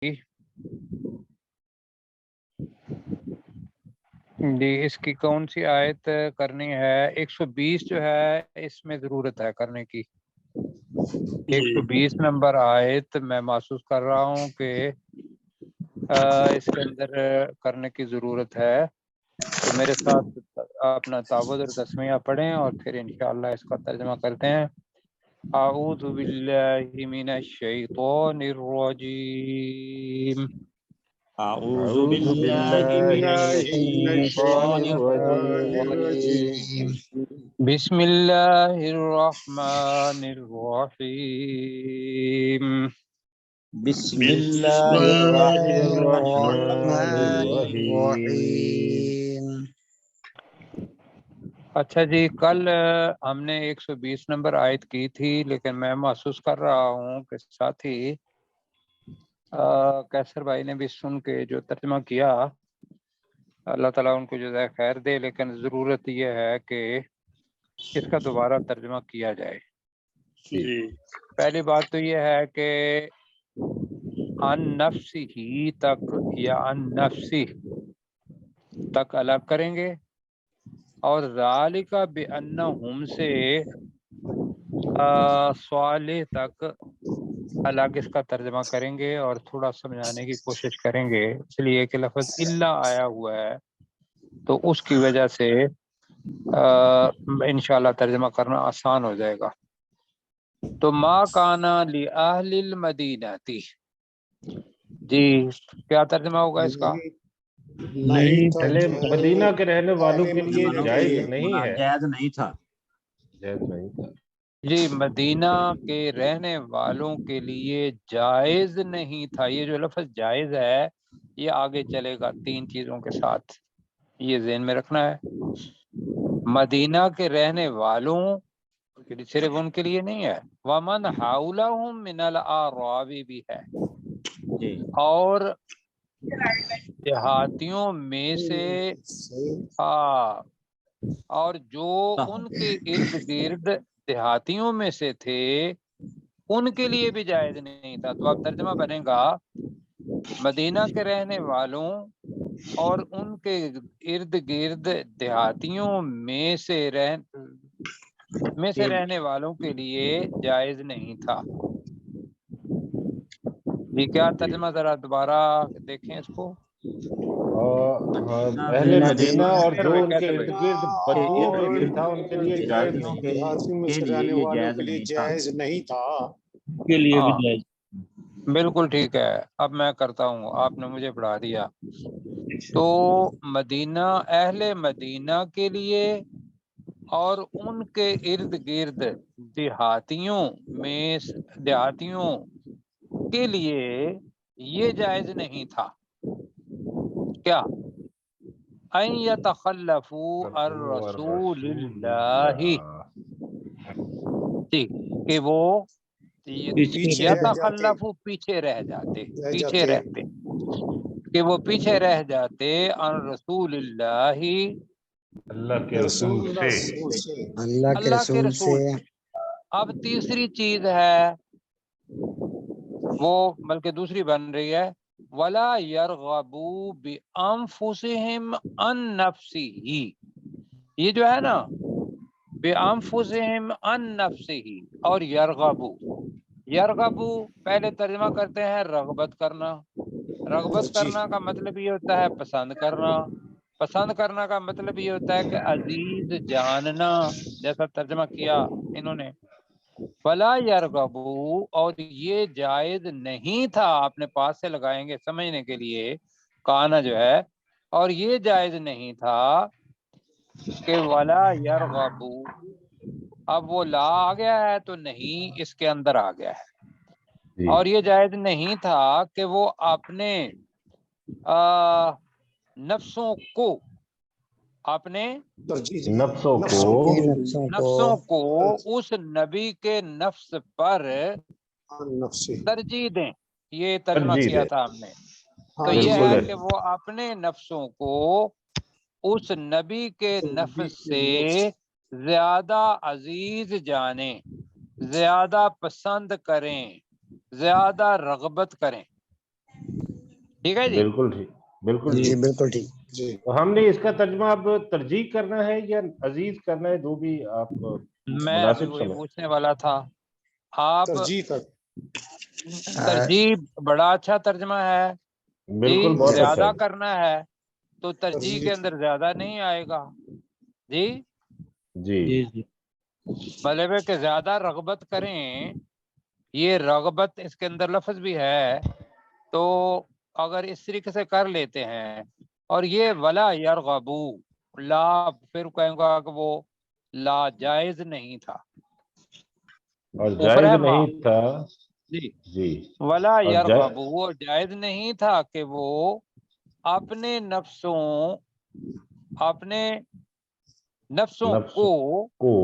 جی اس کی کون سی آیت کرنی ہے؟ 120 جو ہے اس میں ضرورت ہے کرنے کی. 120 نمبر آیت میں محسوس کر رہا ہوں کہ اس کے اندر کرنے کی ضرورت ہے. تو میرے ساتھ اپنا تعوذ اور تسمیہ پڑھیں اور پھر انشاءاللہ اس کا ترجمہ کرتے ہیں. اعوذ باللہ من الشیطان الرجیم. اعوذ باللہ من الشیطان الرجیم. بسم اللہ الرحمن الرحیم. بسم اللہ الرحمن الرحیم. اچھا جی، کل ہم نے 120 نمبر آیت کی تھی، لیکن میں محسوس کر رہا ہوں کہ ساتھی کیسر بھائی نے بھی سن کے جو ترجمہ کیا، اللہ تعالیٰ ان کو جزائے خیر دے، لیکن ضرورت یہ ہے کہ اس کا دوبارہ ترجمہ کیا جائے. پہلی بات تو یہ ہے کہ ان نفسی ہی تک یا ان نفسی تک الگ کریں گے، اور ذالک بانہم سے صالح تک الگ اس کا ترجمہ کریں گے اور تھوڑا سمجھانے کی کوشش کریں گے، اس لیے کہ لفظ الا آیا ہوا ہے تو اس کی وجہ سے انشاءاللہ ترجمہ کرنا آسان ہو جائے گا. تو ما کانا لأہل المدینہ تھی، جی کیا ترجمہ ہوگا اس کا؟ نہیں پہلے مدینہ کے رہنے والوں کے لیے جائز نہیں ہے. جائز نہیں تھا. جائز نہیں تھا. جی مدینہ کے رہنے والوں کے لیے جائز نہیں تھا. یہ جو لفظ جائز ہے یہ آگے چلے گا 3 چیزوں کے ساتھ، یہ ذہن میں رکھنا ہے. مدینہ کے رہنے والوں صرف ان کے لیے نہیں ہے، ومن حولہم من الاعراب بھی ہے، اور دیہاتیوں میں سے اور جو ان کے ارد گرد دیہاتیوں میں سے تھے ان کے لیے بھی جائز نہیں تھا. تو اب ترجمہ بنے گا مدینہ کے رہنے والوں اور ان کے ارد گرد دیہاتیوں میں سے رہنے والوں کے لیے جائز نہیں تھا. جی کیا ترجمہ، ذرا دوبارہ دیکھیں اس کو. اہل مدینہ اور جو ان کے ارد گرد بدو لیکن تھا ان کے لیے جائز نہیں تھا. دیہاتیوں میں سے رہنے والوں کے لیے جائز نہیں تھا. کے لیے بھی جائز. بالکل ٹھیک ہے، اب میں کرتا ہوں، آپ نے مجھے پڑھا دیا. تو مدینہ، اہل مدینہ کے لیے اور ان کے ارد گرد دیہاتیوں کے لیے یہ جائز نہیں تھا کیا؟ ان یتخلفوا الرسول اللہ، کہ وہ یتخلفوا پیچھے رہتے کہ وہ پیچھے رہ جاتے عن رسول اللہ، اللہ کے رسول سے. اللہ کے رسول سے. اب تیسری چیز ہے وہ، بلکہ دوسری بن رہی ہے، ولا یرغبوا بانفسہم عن نفسہ. یہ جو ہے نا بانفسہم عن نفسہ اور یرغبوا پہلے ترجمہ کرتے ہیں رغبت کرنا. رغبت کرنا کا مطلب یہ ہوتا ہے پسند کرنا. پسند کرنا کا مطلب یہ ہوتا ہے کہ عزیز جاننا، جیسا ترجمہ کیا انہوں نے. فلا یرغبوا، اور یہ جائز نہیں تھا، اپنے پاس سے لگائیں گے سمجھنے کے لیے کانا جو ہے، اور یہ جائز نہیں تھا کہ ولا یرغبوا. اب وہ لا آ گیا ہے تو نہیں اس کے اندر آ گیا ہے. اور یہ جائز نہیں تھا کہ وہ اپنے نفسوں کو اس نبی کے نفس پر ترجیح دیں. یہ ترجمہ کیا تھا ہم نے. تو یہ ہے کہ وہ اپنے نفسوں کو اس نبی کے نفس سے زیادہ عزیز جانیں، زیادہ پسند کریں، زیادہ رغبت کریں. ٹھیک ہے جی؟ بالکل ٹھیک، بالکل جی ٹھیک۔ بالکل ٹھیک جی۔ تو ہم نے اس کا ترجمہ اب ترجیح کرنا ہے یا عزیز کرنا ہے، جو بھی آپ میں ابھی مناسب وہی سمجھ۔ پوچھنے والا تھا آپ۔ ترجیح کر ترجیح بڑا اچھا ترجمہ ہے جی، بالکل بہت اچھا زیادہ ہے۔ کرنا ہے تو ترجیح ترجیح کے اندر زیادہ نہیں آئے گا جی، جی جی جی مطلب ہے کہ زیادہ رغبت کریں، یہ رغبت اس کے اندر لفظ بھی ہے، تو اگر اس طریقے سے کر لیتے ہیں، اور یہ ولا یرغبو لا پھر کہیں گا کہ وہ لا جائز نہیں تھا، اور اوپر جائز ہے ما نہیں تھا جی، جی، ولا اور یرغبو وہ جائز نہیں تھا کہ وہ اپنے نفسوں نفس کو کو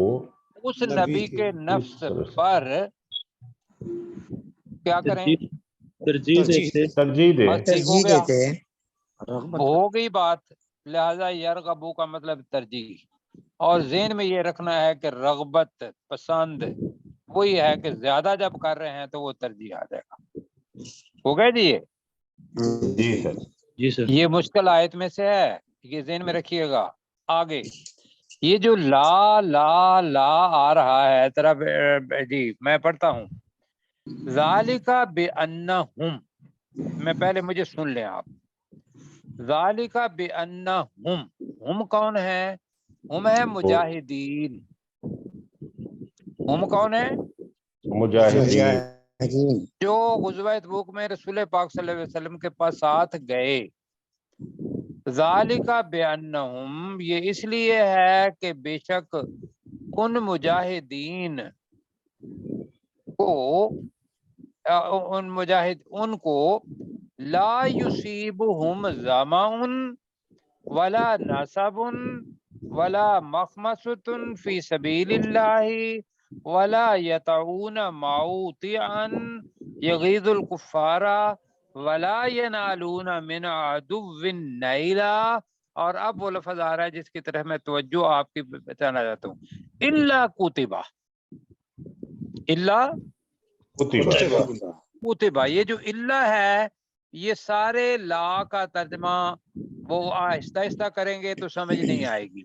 اس نبی کے نفس پر کیا کریں، ترجیح دیتے۔ ترجیح دے۔ بس ٹھیک ہو ترجیح گیا، دیتے ہیں، رغبت ہو گئی بات، لہذا یرغبو کا مطلب ترجیح، اور ذہن میں یہ رکھنا ہے کہ رغبت پسند وہی ہے کہ زیادہ جب کر رہے ہیں تو وہ ترجیح آ جائے گا۔ ہو گئے جی؟ جی سر۔ جی سر۔ یہ مشکل آیت میں سے ہے، یہ ذہن میں رکھیے گا۔ آگے یہ جو لا لا لا آ رہا ہے ذرا جی میں پڑھتا ہوں، ذالک بانہم، میں پہلے مجھے سن لیں آپ، ذالک بانہم، ہم کون ہے؟ ہم ہے مجاہدین، ہم کون ہے؟ مجاہدین۔ مجاہدین، جو غزوہ تبوک میں رسول پاک صلی اللہ علیہ وسلم کے پاس ساتھ گئے۔ ذالک بانہم، یہ اس لیے ہے کہ بے شک ان مجاہدین کو ان کو لا یصیبہم ظمأ ولا نصب ولا مخمصۃ فی سبیل اللہ ولا یطعون موطئا یغیظ الکفار ولا ینالون من عدو نیلا، اور اب وہ لفظ آ رہا ہے جس کی طرف میں توجہ آپ کی بتانا چاہتا ہوں، الا کتبہ، الا کتبہ۔ کتبہ، یہ جو الا ہے یہ سارے لا کا ترجمہ وہ آہستہ آہستہ کریں گے تو سمجھ نہیں آئے گی،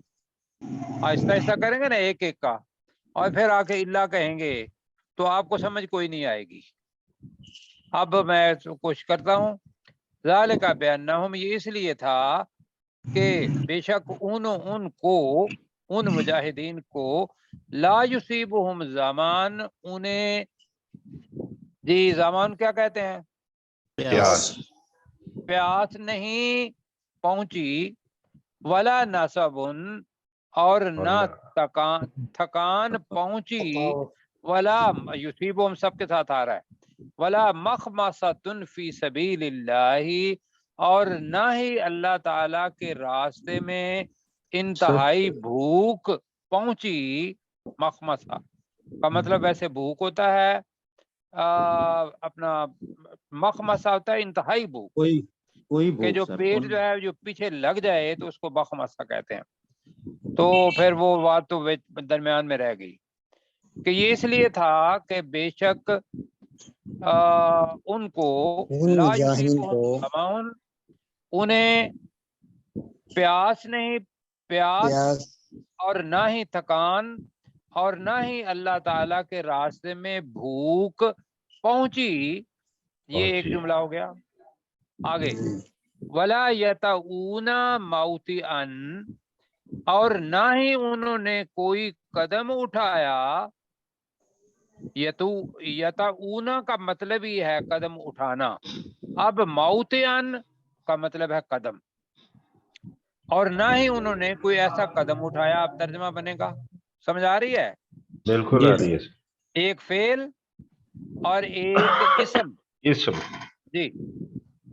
آہستہ آہستہ کریں گے نا ایک ایک کا، اور پھر آ کے الا کہیں گے تو آپ کو سمجھ کوئی نہیں آئے گی۔ اب میں کوشش کرتا ہوں، ذالک بانہم، یہ اس لیے تھا کہ بے شک ان کو، ان مجاہدین کو، لا یصیبہم ظمأ، انہیں جی زمان کیا کہتے ہیں؟ پیاس۔ پیاس نہیں پہنچی، ولا نصب، اور نہ تھکان پہنچی، ولا یصیبہم سب کے ساتھ آ رہا ہے، ولا مخمصۃ فی سبیل اللہ، اور نہ ہی اللہ تعالی کے راستے میں انتہائی بھوک پہنچی۔ مخمصہ کا مطلب ویسے بھوک ہوتا ہے، اپنا مخمصہ ہوتا ہے انتہائی بھوک، کوئی کہ بھوک جو سر، پیٹ جو ہے جو پیچھے لگ جائے تو اس کو مخمصہ کہتے ہیں۔ تو پھر وہ بات تو درمیان میں رہ گئی کہ یہ اس لیے تھا کہ بے شک ان کو ان لا مجاہدین یصیبہم کو ظمأ، انہیں پیاس نہیں، پیاس پیاس، اور نہ ہی تھکان، اور نہ ہی اللہ تعالی کے راستے میں بھوک پہنچی، یہ ایک جملہ ہو گیا۔ آگے ولا یطعون موطئا، اور نہ ہی انہوں نے کوئی قدم اٹھایا، یطعون کا مطلب ہی ہے قدم اٹھانا، اب موطئا کا مطلب ہے قدم، اور نہ ہی انہوں نے کوئی ایسا قدم اٹھایا، اب ترجمہ بنے گا، سمجھ آ رہی ہے؟ بالکل آ رہی ہے۔ ایک فعل اور ایک اسم اسم۔ جی،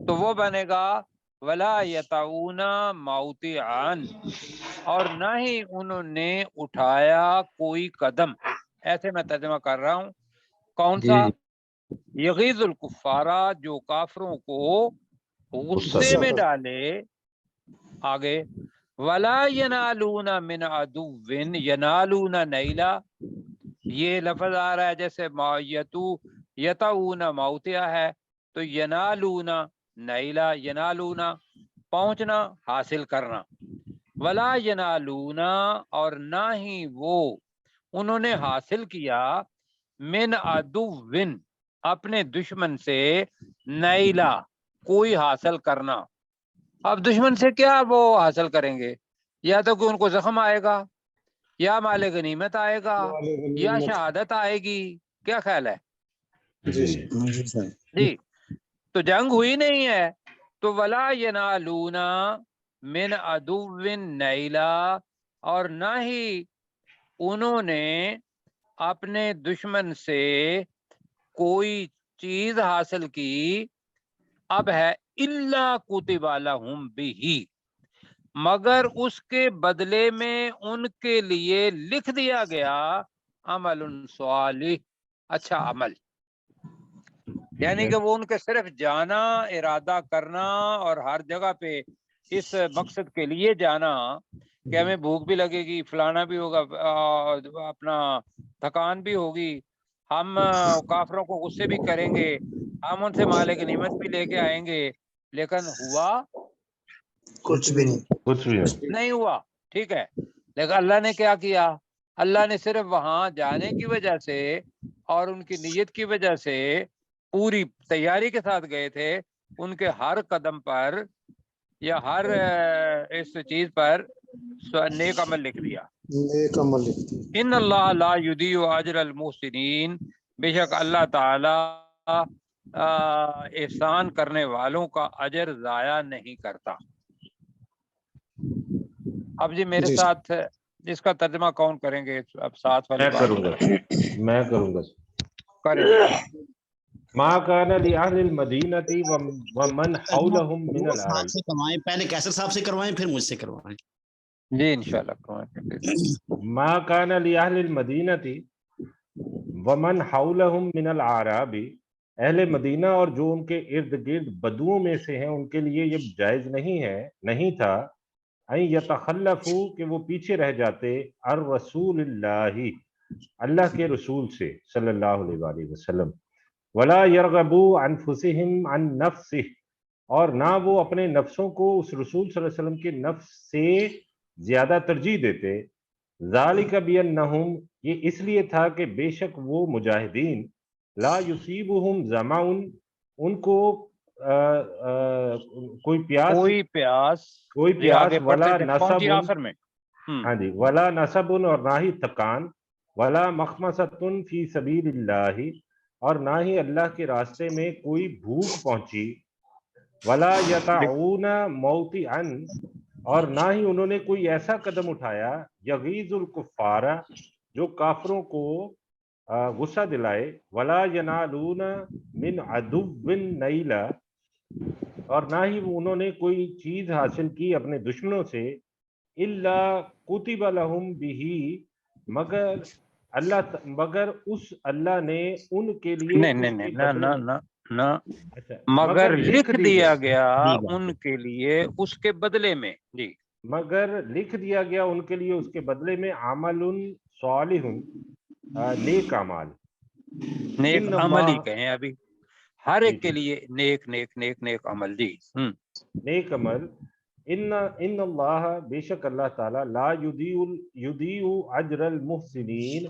تو وہ بنے گا ولا یطعون موطئا، اور نہ ہی انہوں نے اٹھایا کوئی قدم، ایسے میں ترجمہ کر رہا ہوں۔ کون سا؟ یغیظ الکفارہ، جو کافروں کو غصے میں ڈالے۔ آگے ولا ینالون من عدو، ینالون نیلا، یہ لفظ آ رہا ہے جیسے یطعون موطئا ہے، تو ینالون نیلا ینالونا پہنچنا حاصل کرنا، ولا ینالونا اور نہ ہی وہ انہوں نے حاصل کیا من عدوٍ اپنے دشمن سے نیلا کوئی حاصل کرنا۔ اب دشمن سے کیا وہ حاصل کریں گے؟ یا تو کہ ان کو زخم آئے گا، یا مال غنیمت آئے گا، یا شہادت آئے گی، کیا خیال ہے؟ جی سر جی تو جنگ ہوئی نہیں ہے، تو ولا ینالونا من عدو نیلا اور نہ ہی انہوں نے اپنے دشمن سے کوئی چیز حاصل کی۔ اب ہے الا کتب لہم بہ، مگر اس کے بدلے میں ان کے لیے لکھ دیا گیا عمل صالح، اچھا عمل، یعنی کہ وہ ان کے صرف جانا، ارادہ کرنا اور ہر جگہ پہ اس مقصد کے لیے جانا کہ ہمیں بھوک بھی لگے گی، فلانا بھی ہوگا، اپنا تھکان بھی ہوگی، ہم کافروں کو غصے بھی کریں گے، ہم ان سے مال غنیمت بھی لے کے آئیں گے، لیکن ہوا کچھ بھی نہیں، کچھ بھی نہیں۔ نہیں ہوا، ٹھیک ہے۔ لیکن اللہ نے کیا کیا؟ اللہ نے صرف وہاں جانے کی وجہ سے اور ان کی نیت کی وجہ سے پوری تیاری کے ساتھ گئے تھے، ان کے ہر قدم پر یا ہر اس چیز پر نیک عمل لکھ دیا۔ نیک عمل لکھتی ہے۔ ان اللہ لا یضیع اجر المحسنین، بے شک اللہ تعالی احسان کرنے والوں کا اجر ضائع نہیں کرتا۔ اب جی میرے جی ساتھ اس کا ترجمہ کون کریں گے؟ اب ساتھ والے میں بات کروں گا، میں کروں گا۔ کریں۔ ما کان لأہل المدینۃ ومن حولہم من صاحب العرب، سے کروائیں، پہلے کیسر صاحب سے کروائیں پھر مجھ سے کروائیں۔ جی انشاءاللہ۔ ما کان لأہل المدینۃ ومن حولہم من العرب، اہل مدینہ اور جو ان کے ارد گرد بدوؤں میں سے ہیں ان کے لیے یہ جائز نہیں تھا ان یتخلفوا کہ وہ پیچھے رہ جاتے الرسول اللہ کے رسول سے صلی اللہ علیہ وآلہ وسلم، ولا یرغبوا انفسہم عن نفسہ اور نہ وہ اپنے نفسوں کو اس رسول صلی اللہ علیہ وسلم کے نفس سے زیادہ ترجیح دیتے، ذالک بانہم یہ اس لیے تھا کہ بے شک وہ مجاہدین لا یصیبہم ظمأ ان کو کوئی پیاس جی آگے پڑھتے ولا تھے، نصب، پہنچی آخر میں۔ ہاں جی، ولا نصب اور نہ ہی تھکان، ولا مخمصۃ فی سبیل اللہ اور نہ ہی اللہ کے راستے میں کوئی بھوک پہنچی، ولا یطعون موطئا اور نہ ہی انہوں نے کوئی ایسا قدم اٹھایا یغیظ الکفار جو کافروں کو غصہ دلائے، ولا ینالون من عدو نیلا اور نہ ہی انہوں نے کوئی چیز حاصل کی اپنے دشمنوں سے، الا کتب لہم بہ مگر اس اللہ نے ان کے لیے نہیں نہ اچھا، مگر لکھ دیا گیا جی ان کے لیے اس کے بدلے میں، جی مگر لکھ دیا گیا ان کے لیے اس کے بدلے میں عمل صالح نیک اعمال، نیک ان عمل ہی اللہ کہیں ابھی، ہر ایک کے لیے نیک نیک نیک نیک عمل، جی نیک عمل، ان اللہ بے شک اللہ تعالیٰ لا یضیع اجر المحسنین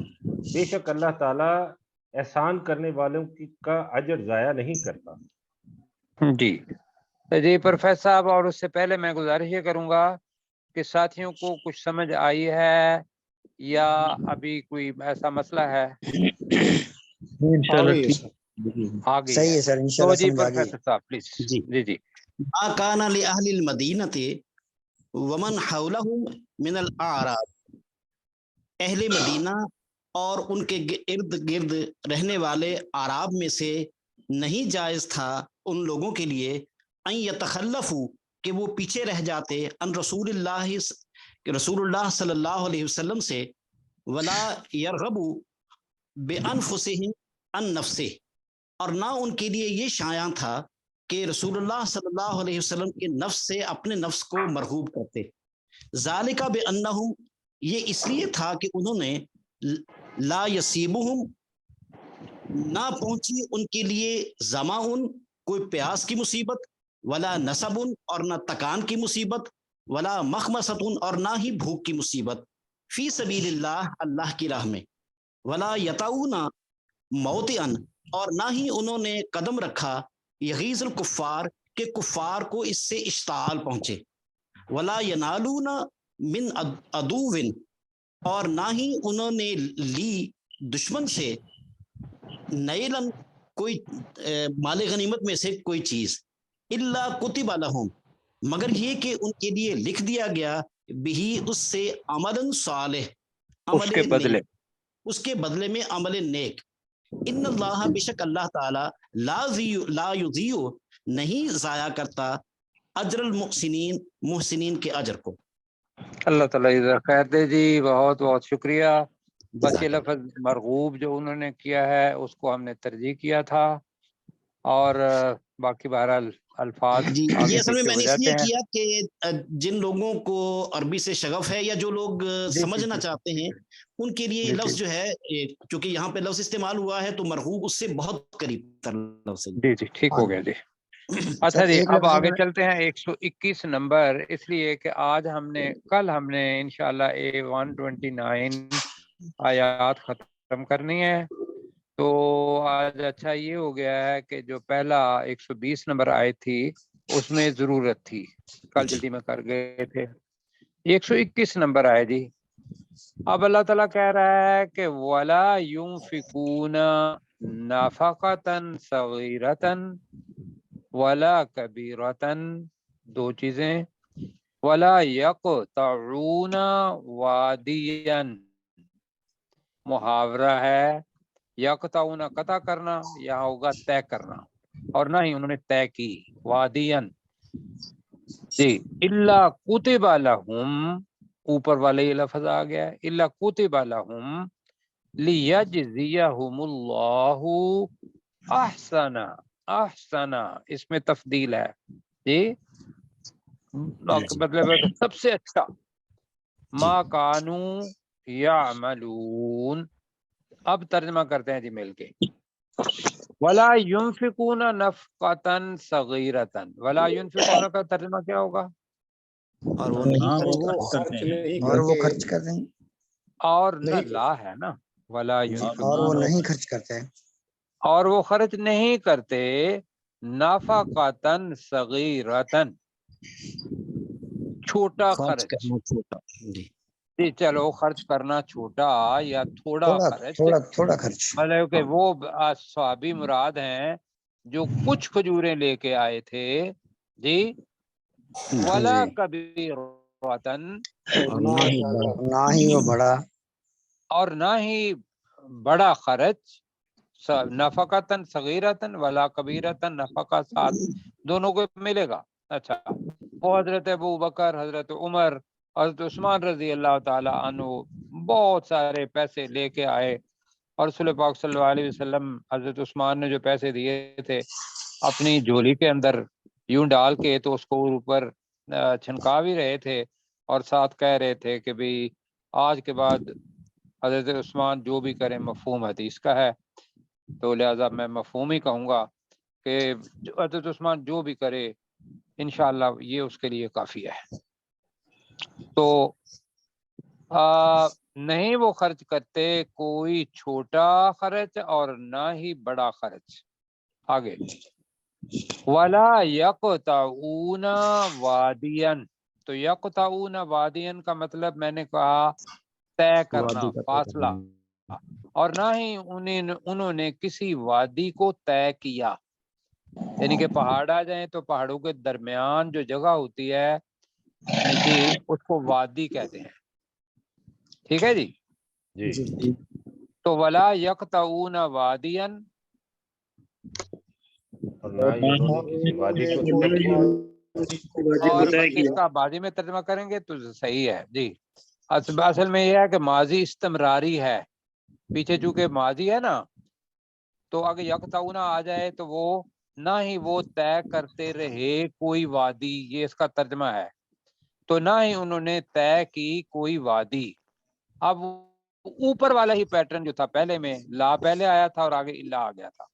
بے شک اللہ تعالیٰ احسان کرنے والوں کا اجر ضائع نہیں کرتا۔ جی جی پروفیسر صاحب، اور اس سے پہلے میں گزارش یہ کروں گا کہ ساتھیوں کو کچھ سمجھ آئی ہے یا ابھی کوئی ایسا مسئلہ ہے؟ انشاءاللہ ٹھیک۔ آ گئی صحیح ہے ہے سر، تو انشاءاللہ جی سمجھ آ گئی پروفیسر صاحب پلیز۔ جی جی ما کان لأہل المدینۃ ومن حولہم من الاعراب، اہل مدینہ اور ان کے ارد گرد رہنے والے اعراب میں سے نہیں جائز تھا ان لوگوں کے لیے ان یتخلفوا کہ وہ پیچھے رہ جاتے ان رسول اللہ صلی اللہ علیہ وسلم سے، ولا یرغبوا بانفسہم عن نفسہ اور نہ ان کے لیے یہ شایع تھا کہ رسول اللہ صلی اللہ علیہ وسلم کے نفس سے اپنے نفس کو مرغوب کرتے، ذالک بانہم یہ اس لیے تھا کہ انہوں نے لا یصیبہم نہ پہنچی ان کے لیے ظمأ کوئی پیاس کی مصیبت، ولا نصبن اور نہ تکان کی مصیبت، ولا مخمصتن اور نہ ہی بھوک کی مصیبت، فی سبیل اللہ اللہ کی راہ میں، ولا یطعون موطئن اور نہ ہی انہوں نے قدم رکھا یغیظ الکفار کہ کفار کو اس سے اشتعال پہنچے، ولا ینالون من عدو اور نہ ہی انہوں نے لی دشمن سے نیلن کوئی مال غنیمت میں سے کوئی چیز، الا کتب لہم مگر یہ کہ ان کے لیے لکھ دیا گیا بھی اس سے عمل صالح، اس کے بدلے، اس کے بدلے میں عمل نیک، ان اللہ بے شک اللہ تعالی لا یضیع نہیں ضائع کرتا اجر المحسنین محسنین کے اجر کو۔ اللہ تعالیٰ جزاک خیر دے جی، بہت بہت شکریہ۔ بس یہ لفظ مرغوب جو انہوں نے کیا ہے اس کو ہم نے ترجیح کیا تھا، اور باقی بہرحال الفاظ جی آگے یہ اصل میں پیچھے میں ہو نے اس جاتے لیے ہیں۔ کیا کہ جن لوگوں کو عربی سے شغف ہے یا جو لوگ جی سمجھنا جی چاہتے ہیں ان کے لیے یہ جی لفظ جو ہے چونکہ یہاں پہ لفظ استعمال ہوا ہے تو مرغوب اس سے بہت قریب تر لفظ ہے۔ جی جی ٹھیک ہو گیا جی۔ اچھا سر جی، ایک اب لفظ آگے چلتے ہیں 121 نمبر، اس لیے کہ آج کل ہم نے انشاءاللہ 129 آیات ختم کرنی ہے، تو آج اچھا یہ ہو گیا ہے کہ جو پہلا 120 نمبر آئی تھی اس میں ضرورت تھی، کل جلدی میں کر گئے تھے۔ 121 نمبر آئے جی۔ اب اللہ تعالیٰ کہہ رہا ہے کہ وَلَا يُنْفِقُونَ نَفَقَةً صَغِيرَةً وَلَا كَبِيرَةً، دو چیزیں، وَلَا يَقْطَعُونَ وَادِيًا، محاورہ ہے، یقطعون قطع کرنا، یہاں ہوگا طے کرنا، اور نہ ہی انہوں نے طے کی وادین جی۔ الا کتب لہم، اوپر والے یہ لفظ آ گیا ہے، الا کتب لہم لیجزیہم اللہ احسن، احسن اس میں تفضیل ہے جی، مطلب ہے کہ سب سے اچھا، ما کانوا یعملون۔ اب ترجمہ کرتے ہیں جی مل کے، ولا ينفقون نفقة صغيرة، ولا ينفقون کا ترجمہ کیا ہوگا؟ اور وہ نہیں ہاں وہ خرچ خرچ کرتے ہیں۔ اور وہ خرچ کرتے ہیں اور نہ لا ہے نا، ولا اور ينفقون، وہ نہیں خرچ کرتے ہیں، اور وہ خرچ نہیں کرتے نفقة صغيرة، چھوٹا خرچ خرچ کرنا چھوٹا۔ جی جی، چلو خرچ کرنا چھوٹا یا تھوڑا تھوڑا خرچ، تھوڑا تھوڑا خرچ، مطلب کہ وہ صحابی مراد ہیں جو کچھ کھجوریں لے کے آئے تھے جی، ولا کبیرۃن، اور نہ ہی بڑا۔ نہ ہی وہ بڑا، اور نہ ہی بڑا خرچ، نفقتن صغیرتن ولا کبیرتن، نفقہ ساتھ دونوں کو ملے گا۔ اچھا، وہ حضرت ابو بکر، حضرت عمر، حضرت عثمان رضی اللہ تعالی عنہ بہت سارے پیسے لے کے آئے، اور رسول پاک صلی اللہ علیہ وسلم حضرت عثمان نے جو پیسے دیے تھے اپنی جھولی کے اندر یوں ڈال کے تو اس کو اوپر چھنکا بھی رہے تھے، اور ساتھ کہہ رہے تھے کہ بھئی آج کے بعد حضرت عثمان جو بھی کریں مفہوم حدیث کا ہے، تو لہٰذا میں مفہوم ہی کہوں گا کہ حضرت عثمان جو بھی کرے انشاءاللہ یہ اس کے لیے کافی ہے۔ تو نہیں وہ خرچ کرتے کوئی چھوٹا خرچ اور نہ ہی بڑا خرچ۔ آگے، وَلَا يَقْطَعُونَ وَادِيًا، تو یقطعون وادین کا مطلب میں نے کہا طے کرنا، وادی کا فاصلہ، اور نہ ہی انہوں نے کسی وادی کو طے کیا، یعنی کہ پہاڑ آ جائیں تو پہاڑوں کے درمیان جو جگہ ہوتی ہے جی اس کو وادی کہتے ہیں، ٹھیک ہے جی۔ جی تو ولا یقطعون وادیا، اور نہ ہی انہوں نے کسی وادی کو طے کیا، اور اس کا ماضی میں ترجمہ کریں گے تو صحیح ہے جی۔ اصل میں یہ ہے کہ ماضی استمراری ہے، پیچھے چونکہ ماضی ہے نا تو اگر یقطعون آ جائے تو وہ نہ ہی وہ طے کرتے رہے کوئی وادی، یہ اس کا ترجمہ ہے، تو نہ ہی انہوں نے طے کی کوئی وادی۔ اب اوپر والا ہی پیٹرن جو تھا پہلے میں، لا پہلے آیا تھا اور آگے الا آ گیا تھا،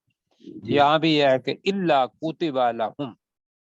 یہاں بھی یہ ہے کہ الا کتب لہم،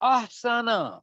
ahsana,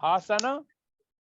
ahsana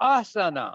ahsana,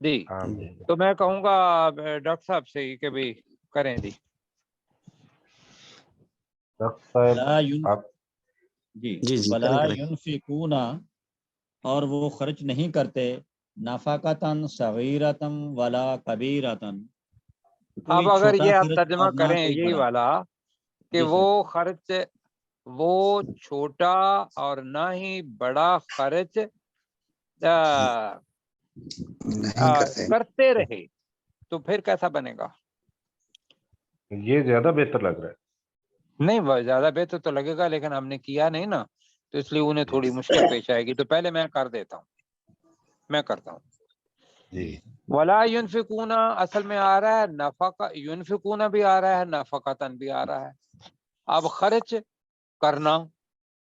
جی آمین۔ تو میں کہوں گا ڈاکٹر صاحب سے کہ بھی کریں جی۔ ڈاکٹر صاحب ولا ین آپ جی جی جی ولا کریں کریں ينفقون، اور وہ خرچ نہیں کرتے نفقتن صغیرتن ولا کبیرتن، کوئی اب اگر چھوٹا یہ آپ خرچ ترجمہ اور نہ کریں کوئی یہی بڑا۔ والا کہ جی وہ سر، خرچ وہ چھوٹا اور نہ ہی بڑا خرچ نہیں کرتے۔ کرتے رہے، تو پھر کیسا بنے گا؟ یہ زیادہ بہتر لگ رہا ہے۔ نہیں وہ زیادہ بہتر تو لگے گا، لیکن ہم نے کیا نہیں نا، تو اس لیے انہیں تھوڑی مشکل پیش آئے گی، تو پہلے میں کر دیتا ہوں، میں کرتا ہوں۔ جی ولا ينفقون اصل میں آ رہا ہے نفقہ، ينفقون بھی آ رہا ہے، نفقتن بھی آ رہا ہے۔ اب خرچ کرنا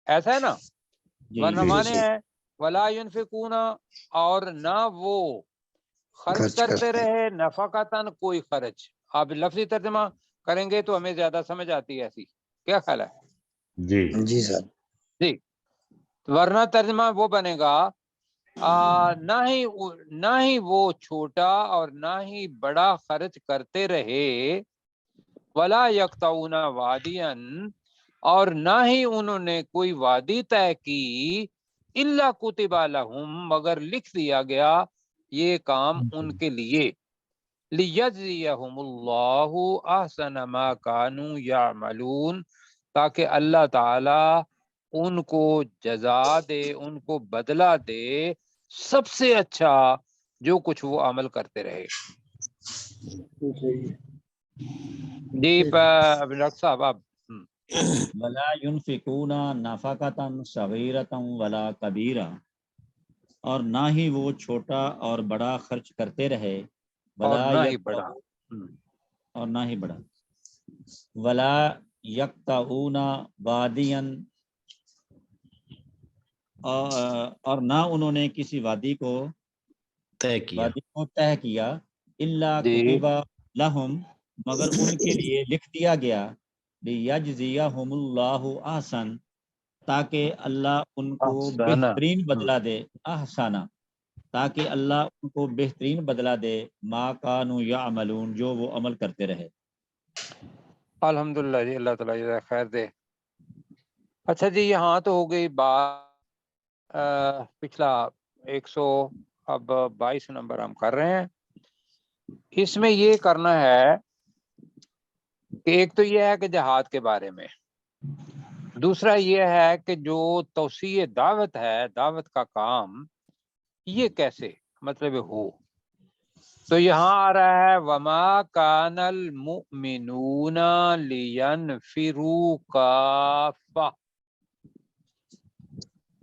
ایسا ہے نا، جی ورنہ جی مانے ہے ولا ينفقون اور نہ وہ خرچ خرچ کرتے کرتے رہے، نفقتن کوئی خرچ۔ آپ لفظی ترجمہ کریں گے تو ہمیں زیادہ سمجھ آتی ہے ایسی، کیا خیال ہے؟ جی جی سر۔ جی ورنہ ترجمہ وہ بنے گا نہ ہی وہ چھوٹا اور نہ ہی بڑا خرچ کرتے رہے، ولا یقطعون وادیا، اور نہ ہی انہوں نے کوئی وادی طے کی، الا کتب لہم مگر لکھ دیا گیا یہ کام ان کے لیے، لیجزیہم اللہ احسن ما کانوا یعملون، تاکہ اللہ تعالی ان کو جزا دے، ان کو بدلہ دے سب سے اچھا جو کچھ وہ عمل کرتے رہے۔ جی ڈاکٹر صاحب آپ ولا ينفقون نفقتن صغیرتن ولا کبیرہ، اور نہ ہی وہ چھوٹا اور بڑا خرچ کرتے رہے، اور ولا نہ ہی یقطع، بڑا اور نہ ہی بڑا، ولا یقطعون وادیا، اور نہ انہوں نے کسی وادی کو طے کیا۔ طے کیا، الا جی کتب لہم مگر ان کے لیے لکھ دیا گیا، لیجزیہم اللہ احسن تاکہ اللہ ان کو احسن بہترین بدلہ دے، احسانہ تاکہ اللہ ان کو بہترین بدلہ دے، ما کانوا یعملون جو وہ عمل کرتے رہے۔ الحمدللہ جی، اللہ تعالیٰ جزائے خیر دے۔ اچھا جی یہاں تو ہو گئی بات پچھلا 122 نمبر ہم کر رہے ہیں، اس میں یہ کرنا ہے کہ ایک تو یہ ہے کہ جہاد کے بارے میں، دوسرا یہ ہے کہ جو توسیع دعوت ہے، دعوت کا کام، یہ کیسے مطلب ہو۔ تو یہاں آ رہا ہے وما کان المؤمنون لینفروا کافہ،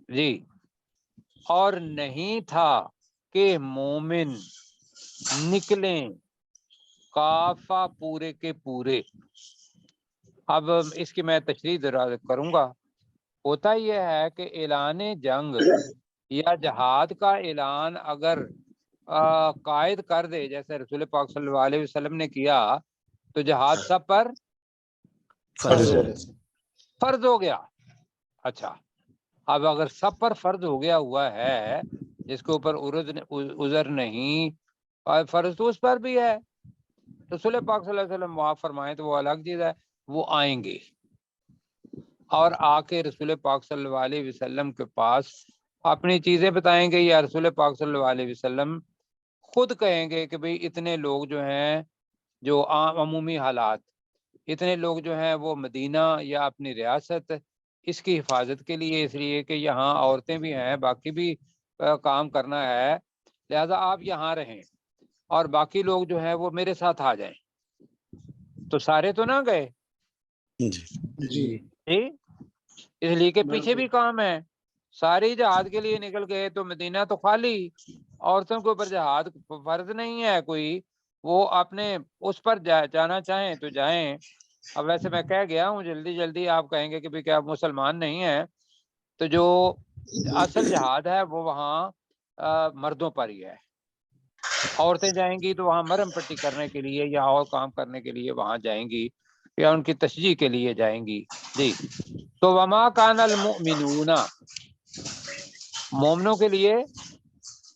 جی اور نہیں تھا کہ مومن نکلیں کافہ پورے کے پورے۔ اب اس کی میں تشریح کروں گا۔ ہوتا یہ ہے کہ اعلان جنگ یا جہاد کا اعلان اگر قائد کر دے، جیسے رسول پاک صلی اللہ علیہ وسلم نے کیا، تو جہاد سب پر فرض ہے۔ فرض ہو گیا۔ اچھا اب اگر سب پر فرض ہو گیا ہوا ہے، جس کے اوپر عذر نہیں، اور فرض تو اس پر بھی ہے، رسول پاک صلی اللہ علیہ وسلم معاف فرمائیں تو وہ الگ چیز ہے، وہ آئیں گے اور آ کے رسول پاک صلی اللہ علیہ وسلم کے پاس اپنی چیزیں بتائیں گے، یا رسول پاک صلی اللہ علیہ وسلم خود کہیں گے کہ بھئی اتنے لوگ جو ہیں، جو عمومی حالات، اتنے لوگ جو ہیں وہ مدینہ یا اپنی ریاست اس کی حفاظت کے لیے، اس لیے کہ یہاں عورتیں بھی ہیں، باقی بھی کام کرنا ہے، لہذا آپ یہاں رہیں اور باقی لوگ جو ہیں وہ میرے ساتھ آ جائیں۔ تو سارے تو نہ گئے جی جی، اس لیے کہ پیچھے بھی کام ہے، سارے جہاد کے لیے نکل گئے تو مدینہ تو خالی، عورتوں کے اوپر جہاد فرض نہیں ہے کوئی، وہ اپنے اس پر جانا چاہیں تو جائیں۔ اب ویسے میں کہہ گیا ہوں، جلدی جلدی آپ کہیں گے کہ بھی کیا آپ مسلمان نہیں ہیں، تو جو اصل جہاد ہے وہ وہاں مردوں پر ہی ہے، عورتیں جائیں گی تو وہاں مرہم پٹی کرنے کے لیے یا اور کام کرنے کے لیے وہاں جائیں گی، یا ان کی تشجیع کے لیے جائیں گی۔ جی تو وما کان المؤمنون، مومنوں کے لیے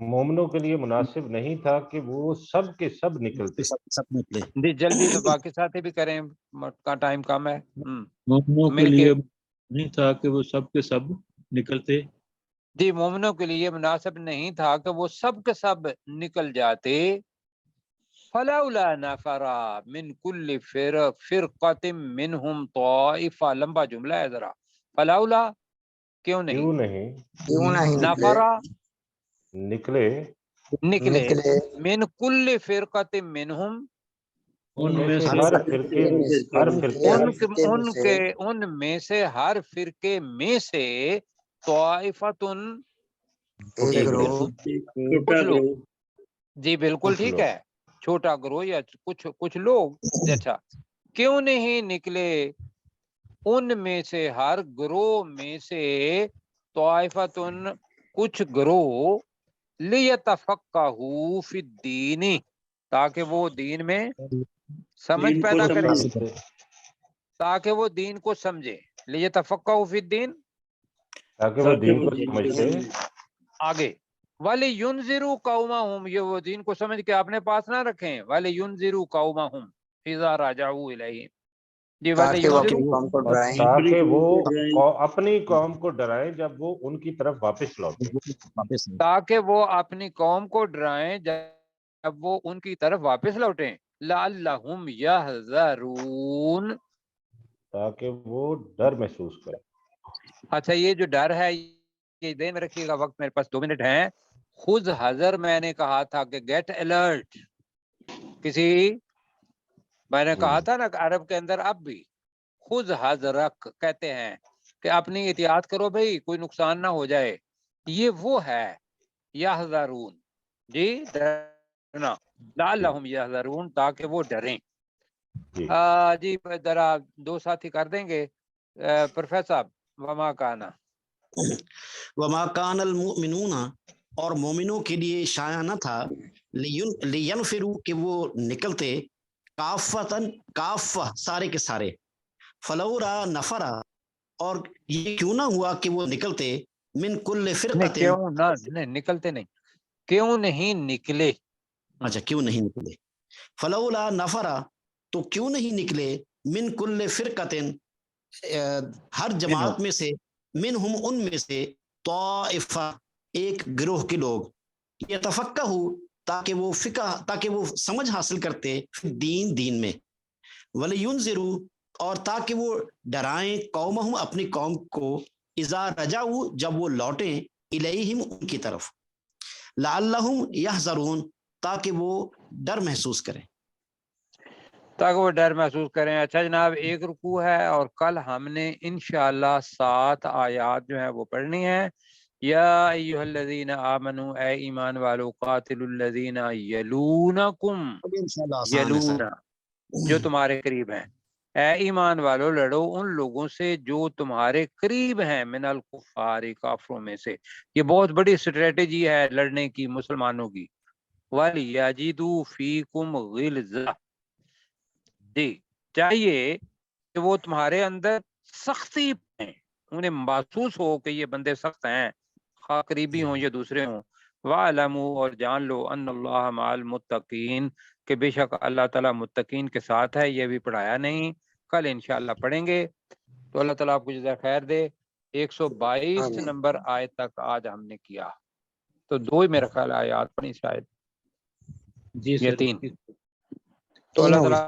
مومنوں کے لیے مناسب نہیں تھا کہ وہ سب کے سب نکلتے. سب نکلے. جی جلدی سے باقی ساتھی بھی کریں کا ٹائم کم ہے. مومنوں کے مل کے لیے نہیں تھا کہ وہ سب کے سب نکلتے. جی مومنوں کے لیے مناسب نہیں تھا کہ وہ سب کے سب نکل جاتے. فلولا نفر من کل فرقۃ منہم طائفہ، لمبا جملہ ہے ذرا. فلولا کیوں کیوں نہیں، نہیں نفر نکلے نکلے، من کل فرقۃ منہم ان میں سے سے ہر فرقے ان میں سے ہر فرقے میں سے طائفتن ایک گروہ کچھ لوگ. جی بالکل ٹھیک ہے، چھوٹا گروہ یا کچھ لوگ. اچھا کیوں نہیں نکلے ان میں سے ہر گروہ میں سے طائفتن کچھ گروہ لیتفقہوا فی الدین، تاکہ وہ دین میں سمجھ پیدا کریں، تاکہ وہ دین کو سمجھے. لیتفقہوا فی الدین، تاکہ وہ دین کو سمجھتے. آگے وَلِيُنذِرُوا قَوْمَهُمْ، یہ وہ دین کو سمجھ کے اپنے پاس نہ رکھیں. وَلِيُنذِرُوا قَوْمَهُمْ إِذَا رَجَعُوا إِلَيْهِمْ، جی تاکہ وہ وَلِيُنذِرُوا، اپنی قوم کو ڈرائیں. تاکہ وہ اپنی قوم کو ڈرائیں جب وہ ان کی طرف واپس لوٹے. تاکہ وہ اپنی قوم کو ڈرائیں جب وہ ان کی طرف واپس لوٹیں. لَعَلَّهُمْ يَحْذَرُونَ، تاکہ وہ ڈر محسوس کریں. اچھا یہ جو ڈر ہے یہ ذہن میں رکھیے گا. وقت میرے پاس 2 منٹ ہیں. خود حذر میں نے کہا تھا کہ گیٹ الرٹ، میں نے کہا تھا نا کہ عرب کے اندر اب بھی خود حذرک کہتے ہیں کہ اپنی احتیاط کرو بھئی، کوئی نقصان نہ ہو جائے. یہ وہ ہے یحذرون، جی ڈرنا. لعلہم یحذرون، تاکہ وہ ڈریں. جی ذرا 2 ساتھی کر دیں گے. پروفیسر صاحب وما کانا، وما کان المؤمنون، اور مومنوں کے لیے شایع نہ تھا، لینفروا کہ وہ نکلتے، کافتن کافہ سارے کے سارے، فلورا نفرا، اور یہ کیوں نہ ہوا کہ وہ نکلتے، من کل فرقت، کیوں نہ نکلتے، نہیں کیوں نہیں نکلے. اچھا کیوں نہیں نکلے. فلولا نفرا، تو کیوں نہیں نکلے، من کل فرقت، ہر جماعت میں سے، منہم ان میں سے، طائفہ ایک گروہ کے لوگ، یتفقہوا تاکہ وہ سمجھ حاصل کرتے، دین میں، وَلِيُنذِرُوا، اور تاکہ وہ ڈرائیں، قومہم اپنی قوم کو، اذا رجعوا جب وہ لوٹیں، الیہم ان کی طرف، لعلہم یحذرون تاکہ وہ ڈر محسوس کریں. تاکہ وہ ڈر محسوس کریں. اچھا جناب، ایک رکوع ہے اور کل ہم نے انشاءاللہ 7 آیات جو ہیں وہ پڑھنی ہیں. یا ایھا الذین آمنوا، اے ایمان والو، قاتلوا الذین یلونکم، یلونا جو تمہارے قریب ہیں. اے ایمان والو لڑو ان لوگوں سے جو تمہارے قریب ہیں، من الکفار، کافروں میں سے. یہ بہت بڑی اسٹریٹجی ہے لڑنے کی مسلمانوں کی. وَلْيَجِدُوا فِيكُمْ غِلْظَةً، جی چاہیے کہ وہ تمہارے اندر سختی پائیں، انہیں محسوس ہو کہ یہ بندے سخت ہیں، خواہ قریبی ہوں یا دوسرے ہوں. وَاعْلَمُوا، اور جان لو، ان اللہ مع المتقین، کہ بے شک اللہ تعالیٰ متقین کے ساتھ ہے. یہ بھی پڑھایا نہیں، کل انشاءاللہ پڑھیں گے. تو اللہ تعالیٰ آپ کو جزائے خیر دے. 122 نمبر آیت تک آج ہم نے کیا، تو 2 ہی میرا خیال آیات پڑھی شاید، جی یا سر 3. تو اللہ تعالیٰ